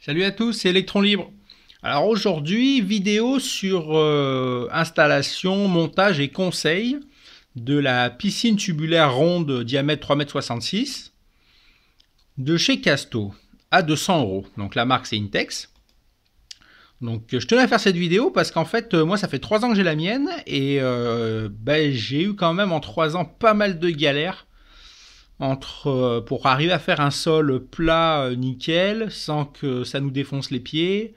Salut à tous, c'est Electron Libre. Alors aujourd'hui, vidéo sur installation, montage et conseil de la piscine tubulaire ronde diamètre 3,66 m de chez Casto à 200 €. Donc la marque c'est Intex. Donc je tenais à faire cette vidéo parce qu'en fait moi ça fait 3 ans que j'ai la mienne et j'ai eu quand même en 3 ans pas mal de galères pour arriver à faire un sol plat nickel sans que ça nous défonce les pieds.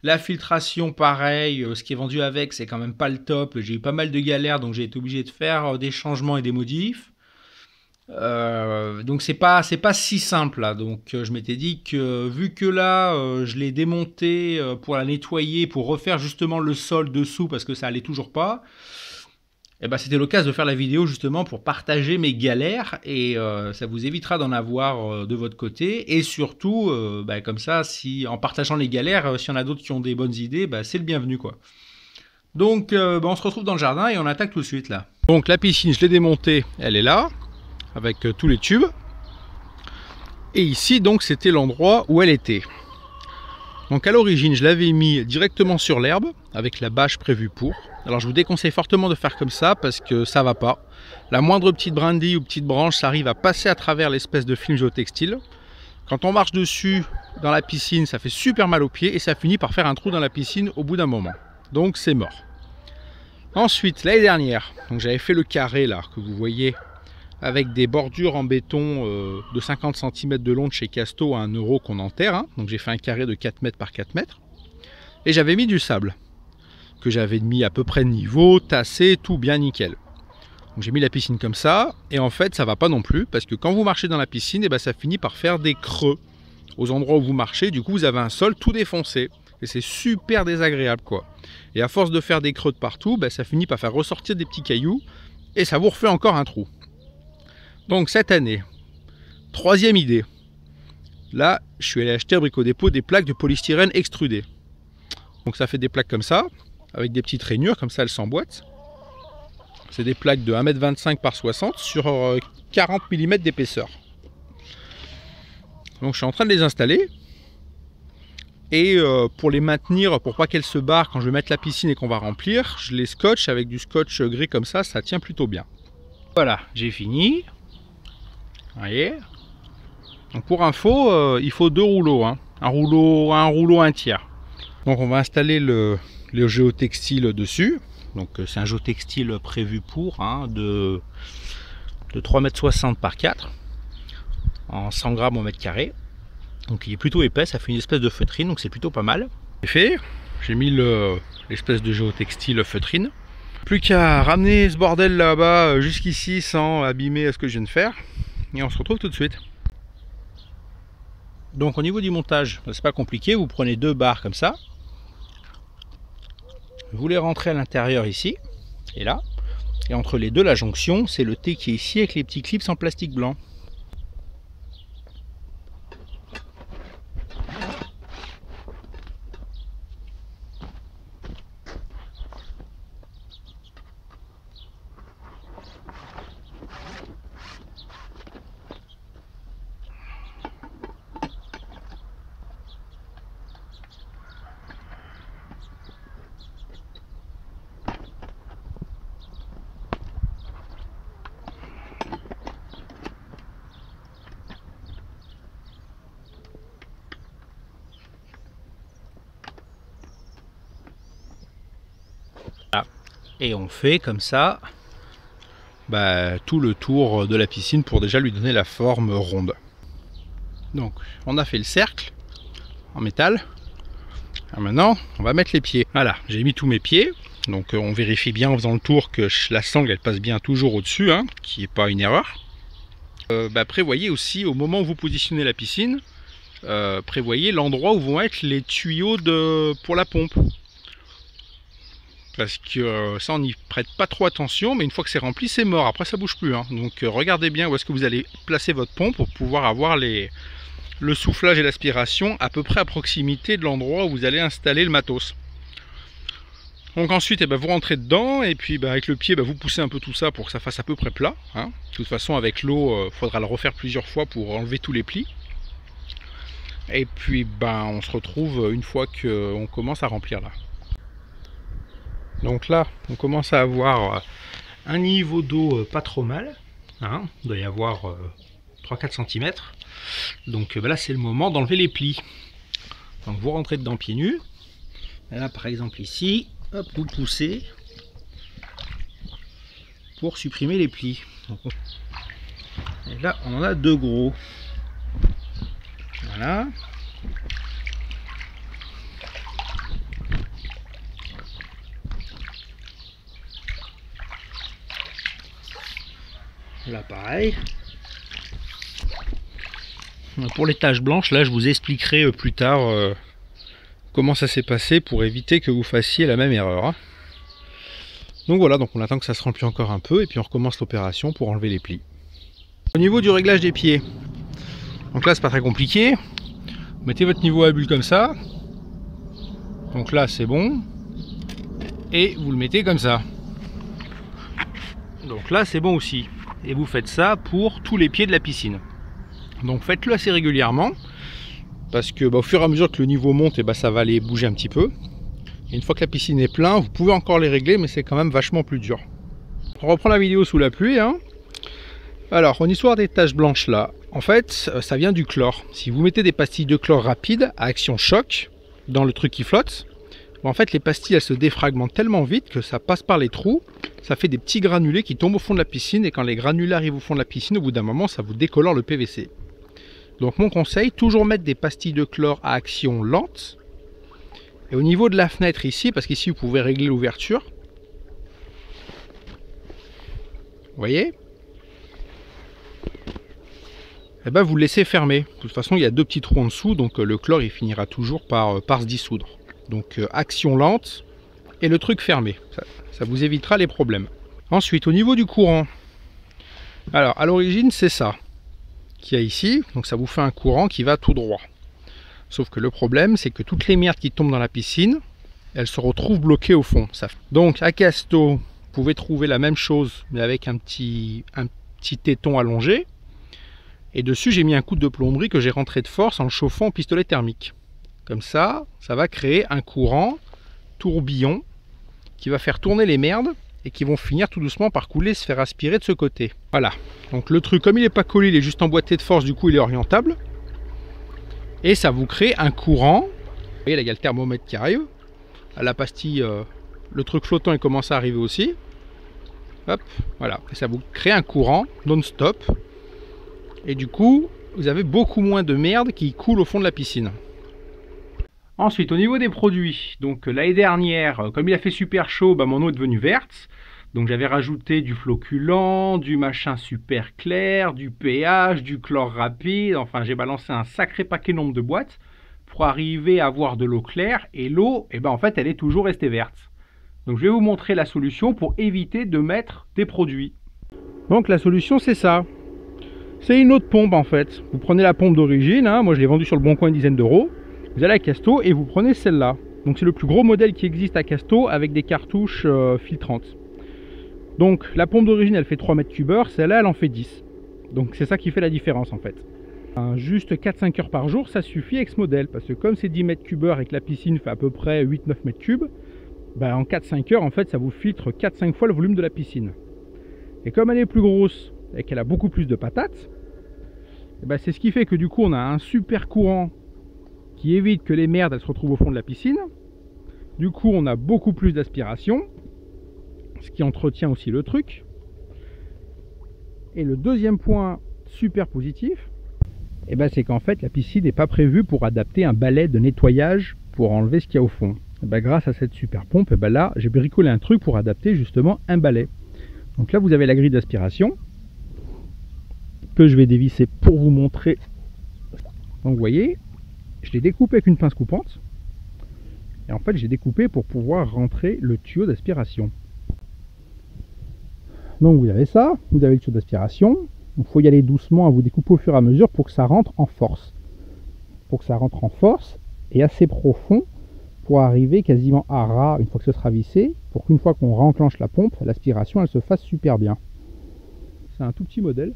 La filtration pareil, ce qui est vendu avec c'est quand même pas le top, j'ai eu pas mal de galères donc j'ai été obligé de faire des changements et des modifs. Donc c'est pas si simple là. Donc je m'étais dit que vu que là je l'ai démonté pour la nettoyer, pour refaire justement le sol dessous parce que ça allait toujours pas, et c'était l'occasion de faire la vidéo justement pour partager mes galères et ça vous évitera d'en avoir de votre côté et surtout comme ça, si en partageant les galères, s'il y en a d'autres qui ont des bonnes idées, c'est le bienvenu quoi. Donc on se retrouve dans le jardin et on attaque tout de suite là. Donc la piscine je l'ai démontée, elle est là avec tous les tubes et ici donc c'était l'endroit où elle était. Donc à l'origine je l'avais mis directement sur l'herbe avec la bâche prévue pour. Alors je vous déconseille fortement de faire comme ça parce que ça va pas. La moindre petite brindille ou petite branche, ça arrive à passer à travers l'espèce de film géotextile. Quand on marche dessus dans la piscine, ça fait super mal aux pieds et ça finit par faire un trou dans la piscine au bout d'un moment. Donc c'est mort. Ensuite, l'année dernière, j'avais fait le carré là que vous voyez avec des bordures en béton de 50 cm de long de chez Casto à 1 € qu'on enterre. Hein. Donc j'ai fait un carré de 4 mètres par 4 mètres. Et j'avais mis du sable que j'avais mis à peu près de niveau, tassé, tout bien nickel. Donc j'ai mis la piscine comme ça, et en fait ça va pas non plus, parce que quand vous marchez dans la piscine, ça finit par faire des creux aux endroits où vous marchez, du coup vous avez un sol tout défoncé, et c'est super désagréable quoi. Et à force de faire des creux de partout, ça finit par faire ressortir des petits cailloux, et ça vous refait encore un trou. Donc cette année, troisième idée, là je suis allé acheter à Brico Dépôt des plaques de polystyrène extrudées. Donc ça fait des plaques comme ça, avec des petites rainures, comme ça elles s'emboîtent. C'est des plaques de 1,25 m par 60 sur 40 mm d'épaisseur. Donc je suis en train de les installer. Et pour les maintenir, pour pas qu'elles se barrent quand je vais mettre la piscine et qu'on va remplir, je les scotche avec du scotch gris comme ça tient plutôt bien. Voilà, j'ai fini. Vous voyez. Donc pour info, il faut 2 rouleaux. Hein. Un rouleau 1/3. Donc on va installer le géotextile dessus. Donc c'est un géotextile prévu pour de 3,60 m par 4 en 100 grammes au mètre carré. Donc il est plutôt épais, ça fait une espèce de feutrine, donc c'est plutôt pas mal. C'est fait, j'ai mis l'espèce de géotextile feutrine. Plus qu'à ramener ce bordel là-bas jusqu'ici sans abîmer ce que je viens de faire. Et on se retrouve tout de suite. Donc au niveau du montage, c'est pas compliqué, vous prenez 2 barres comme ça. Vous les rentrez à l'intérieur ici et là, et entre les deux la jonction c'est le T qui est ici avec les petits clips en plastique blanc. Et on fait comme ça tout le tour de la piscine pour déjà lui donner la forme ronde. Donc on a fait le cercle en métal. Alors maintenant on va mettre les pieds. Voilà, j'ai mis tous mes pieds. Donc on vérifie bien en faisant le tour que la sangle elle passe bien toujours au-dessus, hein, qu'il n'y ait pas une erreur. Prévoyez aussi au moment où vous positionnez la piscine, prévoyez l'endroit où vont être les tuyaux pour la pompe. Parce que ça on n'y prête pas trop attention, mais une fois que c'est rempli c'est mort, après ça bouge plus. Hein. Donc regardez bien où est-ce que vous allez placer votre pompe pour pouvoir avoir le soufflage et l'aspiration à peu près à proximité de l'endroit où vous allez installer le matos. Donc ensuite vous rentrez dedans et puis avec le pied vous poussez un peu tout ça pour que ça fasse à peu près plat. Hein. De toute façon avec l'eau il faudra le refaire plusieurs fois pour enlever tous les plis. Et puis ben on se retrouve une fois qu'on commence à remplir là. Donc là on commence à avoir un niveau d'eau pas trop mal, hein, il doit y avoir 3-4 cm. Donc ben là c'est le moment d'enlever les plis. Donc vous rentrez dedans pieds nus. Et là par exemple ici, hop, vous poussez pour supprimer les plis. Donc, et là on en a 2 gros. Voilà. Là pareil. Pour les taches blanches, là je vous expliquerai plus tard comment ça s'est passé pour éviter que vous fassiez la même erreur. Hein. Donc voilà, donc on attend que ça se remplit encore un peu et puis on recommence l'opération pour enlever les plis. Au niveau du réglage des pieds, donc là c'est pas très compliqué. Vous mettez votre niveau à bulle comme ça. Donc là c'est bon. Et vous le mettez comme ça. Donc là c'est bon aussi. Et vous faites ça pour tous les pieds de la piscine. Donc faites-le assez régulièrement. Parce que au fur et à mesure que le niveau monte, et ça va aller bouger un petit peu. Et une fois que la piscine est pleine, vous pouvez encore les régler, mais c'est quand même vachement plus dur. On reprend la vidéo sous la pluie. Hein. Alors, en histoire des taches blanches là, en fait, ça vient du chlore. Si vous mettez des pastilles de chlore rapides à action choc dans le truc qui flotte, en fait les pastilles elles se défragmentent tellement vite que ça passe par les trous, ça fait des petits granulés qui tombent au fond de la piscine et quand les granulés arrivent au fond de la piscine, au bout d'un moment ça vous décolore le PVC. Donc mon conseil, toujours mettre des pastilles de chlore à action lente. Et au niveau de la fenêtre ici, parce qu'ici vous pouvez régler l'ouverture, vous voyez, et vous le laissez fermer. De toute façon il y a 2 petits trous en dessous, donc le chlore il finira toujours par se dissoudre. Donc action lente et le truc fermé, ça vous évitera les problèmes. Ensuite au niveau du courant, alors à l'origine c'est ça qu'il y a ici, donc ça vous fait un courant qui va tout droit. Sauf que le problème c'est que toutes les merdes qui tombent dans la piscine, elles se retrouvent bloquées au fond. Donc à Casto, vous pouvez trouver la même chose mais avec un petit téton allongé. Et dessus j'ai mis un coup de plomberie que j'ai rentré de force en le chauffant au pistolet thermique. Comme ça, ça va créer un courant tourbillon qui va faire tourner les merdes et qui vont finir tout doucement par couler, se faire aspirer de ce côté. Voilà. Donc le truc, comme il n'est pas collé, il est juste emboîté de force, du coup il est orientable. Et ça vous crée un courant. Vous voyez là, il y a le thermomètre qui arrive. À la pastille, le truc flottant il commence à arriver aussi. Hop, voilà. Et ça vous crée un courant non-stop. Et du coup, vous avez beaucoup moins de merde qui coule au fond de la piscine. Ensuite, au niveau des produits, donc l'année dernière, comme il a fait super chaud, mon eau est devenue verte. Donc j'avais rajouté du floculant, du machin super clair, du pH, du chlore rapide. Enfin, j'ai balancé un sacré paquet nombre de boîtes pour arriver à avoir de l'eau claire. Et l'eau, en fait, elle est toujours restée verte. Donc je vais vous montrer la solution pour éviter de mettre des produits. Donc la solution, c'est ça. C'est une autre pompe en fait. Vous prenez la pompe d'origine, hein, moi je l'ai vendue sur le bon coin une dizaine d'euros. Vous allez à Casto et vous prenez celle-là. Donc c'est le plus gros modèle qui existe à Casto avec des cartouches filtrantes. Donc la pompe d'origine elle fait 3 mètres cubeurs, celle-là elle en fait 10. Donc c'est ça qui fait la différence en fait. Juste 4-5 heures par jour ça suffit avec ce modèle. Parce que comme c'est 10 mètres cubeurs et que la piscine fait à peu près 8-9 mètres cubes, en 4-5 heures en fait ça vous filtre 4-5 fois le volume de la piscine. Et comme elle est plus grosse et qu'elle a beaucoup plus de patates, c'est ce qui fait que du coup on a un super courant qui évite que les merdes elles se retrouvent au fond de la piscine. Du coup on a beaucoup plus d'aspiration, ce qui entretient aussi le truc. Et le deuxième point super positif, c'est qu'en fait la piscine n'est pas prévue pour adapter un balai de nettoyage pour enlever ce qu'il y a au fond. Grâce à cette super pompe, là j'ai bricolé un truc pour adapter justement un balai. Donc là vous avez la grille d'aspiration que je vais dévisser pour vous montrer. Donc vous voyez, je l'ai découpé avec une pince coupante et en fait j'ai découpé pour pouvoir rentrer le tuyau d'aspiration. Donc vous avez ça, vous avez le tuyau d'aspiration. Il faut y aller doucement, à vous découper au fur et à mesure pour que ça rentre en force. Pour que ça rentre en force et assez profond pour arriver quasiment à ras une fois que ce sera vissé, pour qu'une fois qu'on réenclenche la pompe, l'aspiration elle se fasse super bien. C'est un tout petit modèle.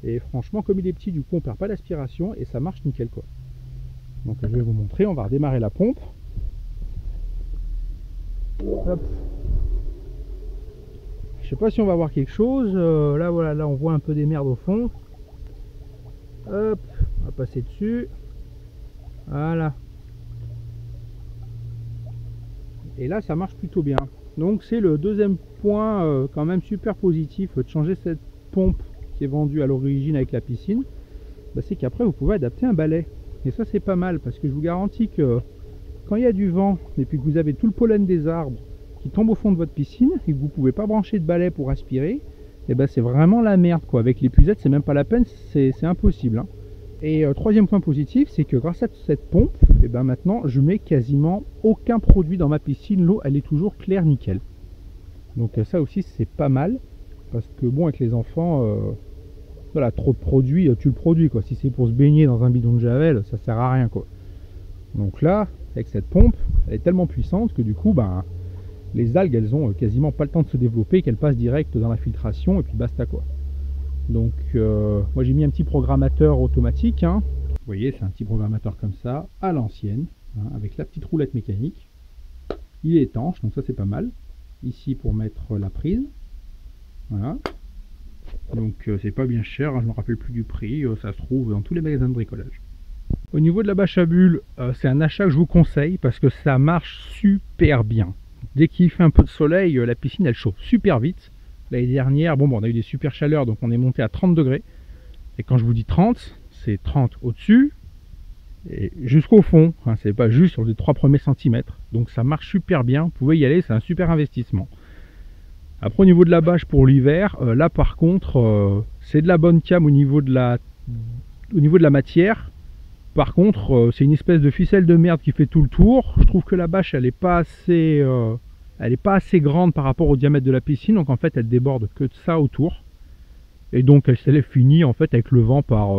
Et franchement, comme il est petit, du coup, on perd pas d'aspiration et ça marche nickel quoi. Donc je vais vous montrer, on va redémarrer la pompe. Hop. Je sais pas si on va voir quelque chose. Là voilà, là on voit un peu des merdes au fond. Hop, on va passer dessus. Voilà. Et là ça marche plutôt bien. Donc c'est le deuxième point quand même super positif de changer cette pompe qui est vendue à l'origine avec la piscine. Bah, c'est qu'après vous pouvez adapter un balai. Et ça c'est pas mal parce que je vous garantis que quand il y a du vent et puis que vous avez tout le pollen des arbres qui tombe au fond de votre piscine et que vous pouvez pas brancher de balai pour aspirer, et ben c'est vraiment la merde quoi. Avec l'épuisette c'est même pas la peine, c'est impossible hein. Et troisième point positif, c'est que grâce à cette pompe, et ben maintenant je mets quasiment aucun produit dans ma piscine, l'eau elle est toujours claire nickel. Donc ça aussi c'est pas mal, parce que bon avec les enfants, voilà, trop de produits, tu le produis quoi. Si c'est pour se baigner dans un bidon de javel, ça sert à rien quoi. Donc là, avec cette pompe, elle est tellement puissante que du coup, ben, les algues elles ont quasiment pas le temps de se développer, qu'elles passent direct dans la filtration et puis basta quoi. Donc moi j'ai mis un petit programmateur automatique hein. Vous voyez c'est un petit programmateur comme ça à l'ancienne hein, avec la petite roulette mécanique. Il est étanche donc ça c'est pas mal. Ici pour mettre la prise, voilà. Donc c'est pas bien cher hein, je me rappelle plus du prix, ça se trouve dans tous les magasins de bricolage. Au niveau de la bâche à bulles, c'est un achat que je vous conseille parce que ça marche super bien. Dès qu'il fait un peu de soleil, la piscine elle chauffe super vite. L'année dernière, bon, on a eu des super chaleurs, donc on est monté à 30 degrés. Et quand je vous dis 30, c'est 30 au-dessus et jusqu'au fond. Hein, c'est pas juste sur les 3 premiers centimètres. Donc ça marche super bien. Vous pouvez y aller, c'est un super investissement. Après, au niveau de la bâche pour l'hiver, là par contre, c'est de la bonne cam au niveau de la matière. Par contre, c'est une espèce de ficelle de merde qui fait tout le tour. Je trouve que la bâche, elle est pas assez grande par rapport au diamètre de la piscine, donc en fait elle déborde que de ça autour. Et donc elle finit en fait avec le vent par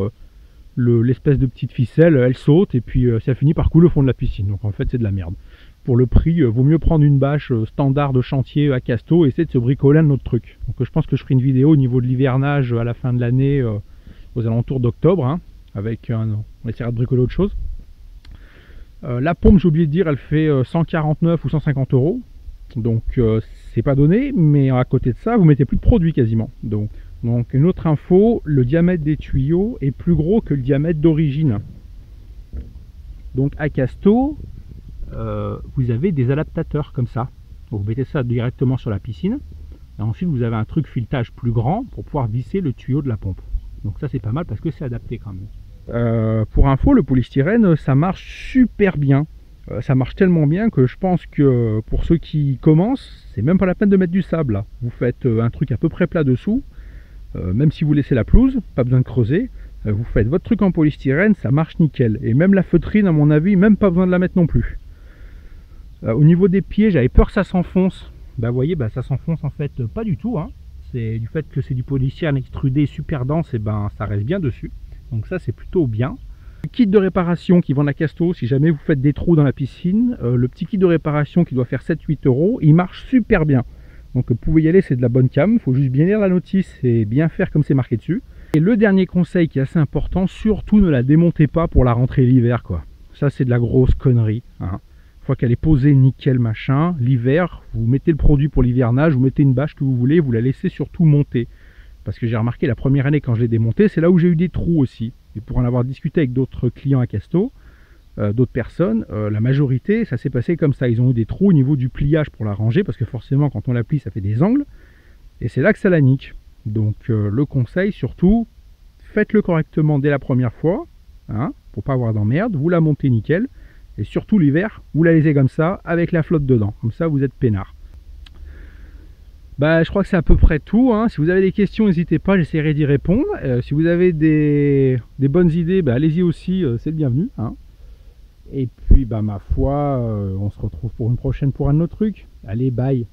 l'espèce de petite ficelle, elle saute et puis ça finit par couler au fond de la piscine. Donc en fait c'est de la merde. Pour le prix, vaut mieux prendre une bâche standard de chantier à Casto et essayer de se bricoler un autre truc. Donc je pense que je ferai une vidéo au niveau de l'hivernage à la fin de l'année, aux alentours d'octobre, hein, avec on essaiera de bricoler autre chose. La pompe, j'ai oublié de dire, elle fait 149 ou 150 euros. Donc c'est pas donné, mais à côté de ça, vous mettez plus de produits quasiment. Donc une autre info, le diamètre des tuyaux est plus gros que le diamètre d'origine. Donc à Casto, vous avez des adaptateurs comme ça. Donc, vous mettez ça directement sur la piscine. Et ensuite vous avez un truc filetage plus grand pour pouvoir visser le tuyau de la pompe. Donc ça c'est pas mal parce que c'est adapté quand même. Pour info, le polystyrène ça marche super bien. Ça marche tellement bien que je pense que pour ceux qui commencent, c'est même pas la peine de mettre du sable là. Vous faites un truc à peu près plat dessous, même si vous laissez la pelouse, pas besoin de creuser, vous faites votre truc en polystyrène, ça marche nickel. Et même la feutrine à mon avis, même pas besoin de la mettre non plus. Au niveau des pieds, j'avais peur que ça s'enfonce. Bah vous voyez, bah, ça s'enfonce en fait pas du tout, hein. C'est du fait que c'est du polystyrène extrudé super dense, et ben ça reste bien dessus. Donc ça c'est plutôt bien. Le kit de réparation qui vend à Casto, si jamais vous faites des trous dans la piscine, le petit kit de réparation qui doit faire 7-8 euros, il marche super bien. Donc vous pouvez y aller, c'est de la bonne cam, il faut juste bien lire la notice et bien faire comme c'est marqué dessus. Et le dernier conseil qui est assez important, surtout ne la démontez pas pour la rentrée l'hiver quoi. Ça c'est de la grosse connerie, hein. Une fois qu'elle est posée nickel machin, l'hiver, vous mettez le produit pour l'hivernage, vous mettez une bâche que vous voulez, vous la laissez surtout monter. Parce que j'ai remarqué la première année quand je l'ai démonté, c'est là où j'ai eu des trous aussi. Et pour en avoir discuté avec d'autres clients à Casto, d'autres personnes, la majorité, ça s'est passé comme ça. Ils ont eu des trous au niveau du pliage pour la ranger, parce que forcément quand on la plie, ça fait des angles. Et c'est là que ça la nique. Donc le conseil surtout, faites-le correctement dès la première fois, hein, pour pas avoir d'emmerde, vous la montez nickel. Et surtout l'hiver, vous la laissez comme ça, avec la flotte dedans. Comme ça, vous êtes peinard. Bah, je crois que c'est à peu près tout, hein. Si vous avez des questions, n'hésitez pas, j'essaierai d'y répondre. Si vous avez des bonnes idées, bah, allez-y aussi, c'est le bienvenu, hein. Et puis, bah, ma foi, on se retrouve pour une prochaine pour un autre truc. Allez, bye.